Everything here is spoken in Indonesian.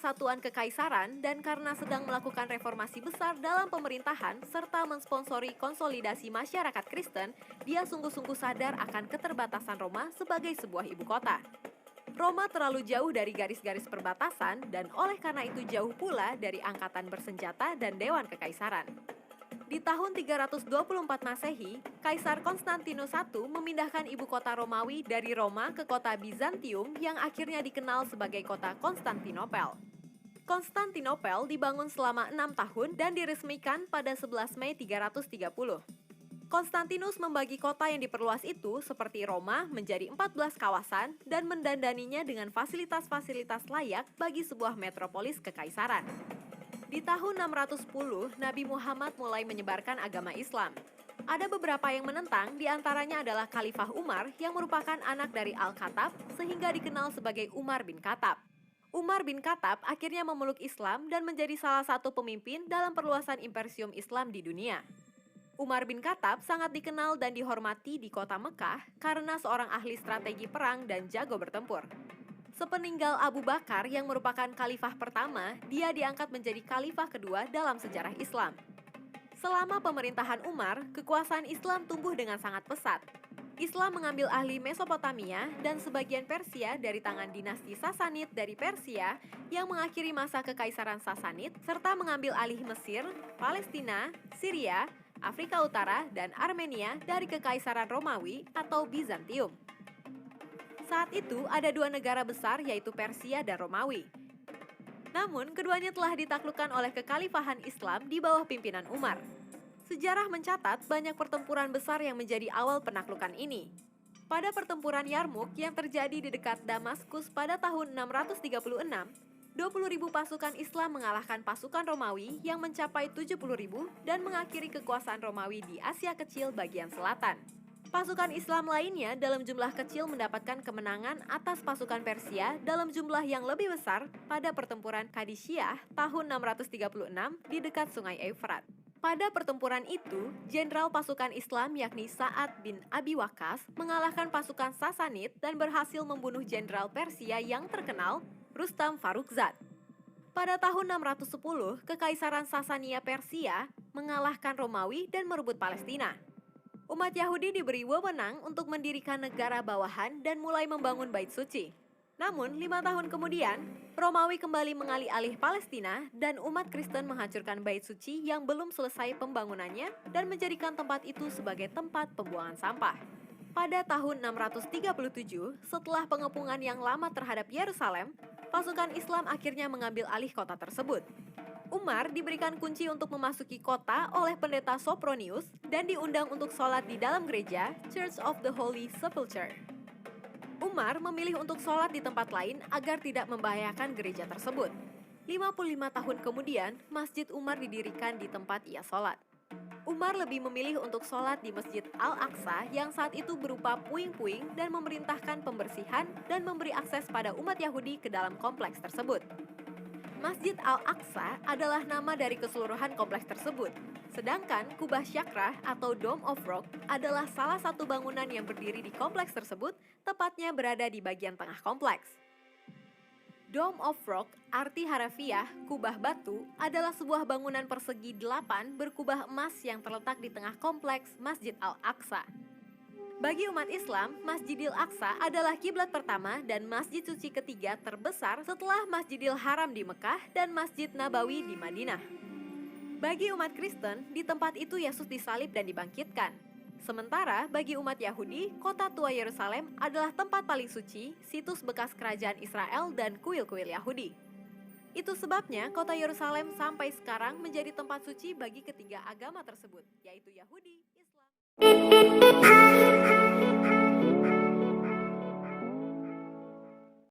kesatuan kekaisaran dan karena sedang melakukan reformasi besar dalam pemerintahan serta mensponsori konsolidasi masyarakat Kristen, dia sungguh-sungguh sadar akan keterbatasan Roma sebagai sebuah ibu kota. Roma terlalu jauh dari garis-garis perbatasan dan oleh karena itu jauh pula dari angkatan bersenjata dan dewan kekaisaran. Di tahun 324 Masehi, Kaisar Konstantinus I memindahkan ibu kota Romawi dari Roma ke kota Bizantium yang akhirnya dikenal sebagai kota Konstantinopel. Konstantinopel dibangun selama 6 tahun dan diresmikan pada 11 Mei 330. Konstantinus membagi kota yang diperluas itu seperti Roma menjadi 14 kawasan dan mendandaninya dengan fasilitas-fasilitas layak bagi sebuah metropolis kekaisaran. Di tahun 610, Nabi Muhammad mulai menyebarkan agama Islam. Ada beberapa yang menentang, diantaranya adalah Khalifah Umar yang merupakan anak dari Al-Khattab sehingga dikenal sebagai Umar bin Khattab. Umar bin Khattab akhirnya memeluk Islam dan menjadi salah satu pemimpin dalam perluasan imperium Islam di dunia. Umar bin Khattab sangat dikenal dan dihormati di kota Mekah karena seorang ahli strategi perang dan jago bertempur. Sepeninggal Abu Bakar yang merupakan khalifah pertama, dia diangkat menjadi khalifah kedua dalam sejarah Islam. Selama pemerintahan Umar, kekuasaan Islam tumbuh dengan sangat pesat. Islam mengambil ahli Mesopotamia dan sebagian Persia dari tangan dinasti Sasanid dari Persia yang mengakhiri masa kekaisaran Sasanid, serta mengambil alih Mesir, Palestina, Syria, Afrika Utara, dan Armenia dari kekaisaran Romawi atau Bizantium. Saat itu ada dua negara besar yaitu Persia dan Romawi. Namun keduanya telah ditaklukkan oleh kekhalifahan Islam di bawah pimpinan Umar. Sejarah mencatat banyak pertempuran besar yang menjadi awal penaklukan ini. Pada pertempuran Yarmuk yang terjadi di dekat Damaskus pada tahun 636, 20.000 pasukan Islam mengalahkan pasukan Romawi yang mencapai 70.000 dan mengakhiri kekuasaan Romawi di Asia Kecil bagian selatan. Pasukan Islam lainnya dalam jumlah kecil mendapatkan kemenangan atas pasukan Persia dalam jumlah yang lebih besar pada pertempuran Qadisiyah tahun 636 di dekat Sungai Efrat. Pada pertempuran itu, jenderal pasukan Islam yakni Sa'ad bin Abi Waqqas mengalahkan pasukan Sasanid dan berhasil membunuh jenderal Persia yang terkenal, Rustam Farrukhzad. Pada tahun 610, Kekaisaran Sasania Persia mengalahkan Romawi dan merebut Palestina. Umat Yahudi diberi wewenang untuk mendirikan negara bawahan dan mulai membangun bait suci. Namun, 5 tahun kemudian, Romawi kembali mengalih-alih Palestina dan umat Kristen menghancurkan bait suci yang belum selesai pembangunannya dan menjadikan tempat itu sebagai tempat pembuangan sampah. Pada tahun 637, setelah pengepungan yang lama terhadap Yerusalem, pasukan Islam akhirnya mengambil alih kota tersebut. Umar diberikan kunci untuk memasuki kota oleh pendeta Sopronius dan diundang untuk sholat di dalam gereja Church of the Holy Sepulchre. Umar memilih untuk sholat di tempat lain agar tidak membahayakan gereja tersebut. 55 tahun kemudian, Masjid Umar didirikan di tempat ia sholat. Umar lebih memilih untuk sholat di Masjid Al-Aqsa yang saat itu berupa puing-puing dan memerintahkan pembersihan dan memberi akses pada umat Yahudi ke dalam kompleks tersebut. Masjid Al-Aqsa adalah nama dari keseluruhan kompleks tersebut. Sedangkan Kubah Syakrah atau Dome of Rock adalah salah satu bangunan yang berdiri di kompleks tersebut, tepatnya berada di bagian tengah kompleks. Dome of Rock, arti harafiah, kubah batu, adalah sebuah bangunan persegi 8 berkubah emas yang terletak di tengah kompleks Masjid Al-Aqsa. Bagi umat Islam, Masjidil Aqsa adalah kiblat pertama dan masjid suci ketiga terbesar setelah Masjidil Haram di Mekah dan Masjid Nabawi di Madinah. Bagi umat Kristen, di tempat itu Yesus disalib dan dibangkitkan. Sementara bagi umat Yahudi, kota tua Yerusalem adalah tempat paling suci, situs bekas kerajaan Israel dan kuil-kuil Yahudi. Itu sebabnya kota Yerusalem sampai sekarang menjadi tempat suci bagi ketiga agama tersebut, yaitu Yahudi, Islam.